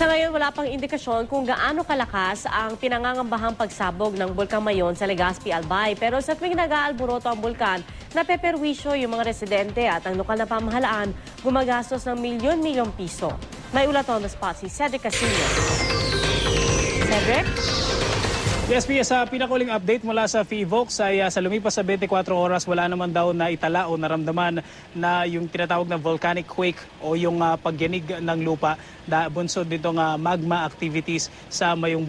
Sa ngayon, wala pang indikasyon kung gaano kalakas ang pinangangambahang pagsabog ng Bulkang Mayon sa Legazpi, Albay. Pero sa tuwing nag-aalburoto ang bulkan, napeperwisyo yung mga residente at ang lokal na pamahalaan gumagastos ng milyon-milyong piso. May ulat on the spot si Cedric Castillo. Cedric? Yes, Pia, sa pinakuling update mula sa PHIVOLCS ay sa lumipas sa 24 oras wala naman daw na itala o naramdaman na yung tinatawag na volcanic quake o yung pagyanig ng lupa na bunsod nitong magma activities sa mayong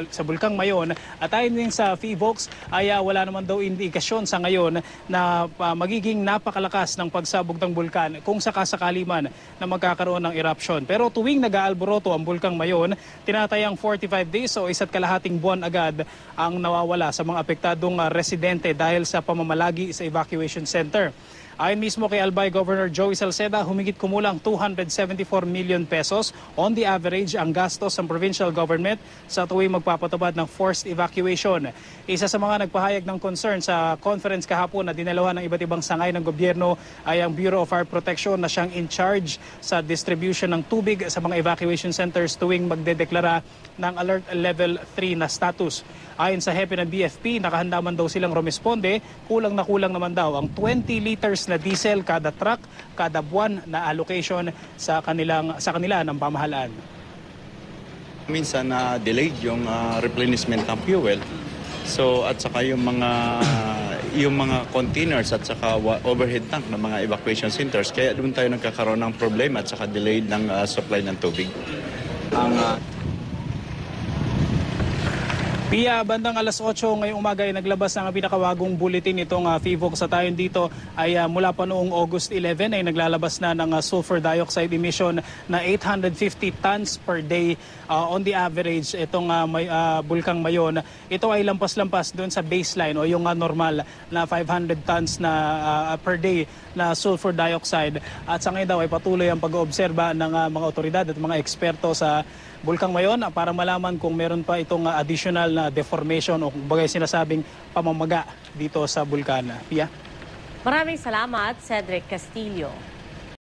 sa Bulkang Mayon. At ayon din sa PHIVOLCS ay wala naman daw indikasyon sa ngayon na magiging napakalakas ng pagsabog ng bulkan kung sakasakali man na magkakaroon ng eruption. Pero tuwing nag-aalboroto ang Bulkang Mayon, tinatayang 45 days o isa't kalahating buwan agad ang nawawala sa mga apektadong residente dahil sa pamamalagi sa evacuation center. Ayon mismo kay Albay Governor Joey Salceda, humigit kumulang 274 million pesos on the average ang gastos ng provincial government sa tuwing magpapatupad ng forced evacuation. Isa sa mga nagpahayag ng concern sa conference kahapon na dinalawan ng iba't ibang sangay ng gobyerno ay ang Bureau of Fire Protection na siyang in charge sa distribution ng tubig sa mga evacuation centers tuwing magdedeklara ng Alert Level 3 na status. Ayon sa hepe ng BFP, nakahanda man daw silang rumisponde, kulang naman daw ang 20 liters na diesel kada truck, kada buwan na allocation sa kanila ng pamahalaan. Minsan delayed yung replenishment ng fuel. So at saka yung mga containers at saka overhead tank ng mga evacuation centers, kaya doon tayo nagkakaroon ng problema at saka delayed ng supply ng tubig. Pia, bandang alas 8 ngayong umaga ay naglabas ng pinakawagong bulletin itong PHIVOLCS sa tayon dito ay mula pa noong August 11 ay naglalabas na ng sulfur dioxide emission na 850 tons per day on the average itong Bulkang Mayon. Ito ay lampas-lampas doon sa baseline o yung normal na 500 tons na per day na sulfur dioxide. At sa ngayon daw ay patuloy ang pag-oobserba ng mga otoridad at mga eksperto sa Bulkang Mayon para malaman kung meron pa itong additional na deformation o kung bagay sinasabing pamamaga dito sa bulkan. Pia? Maraming salamat, Cedric Castillo.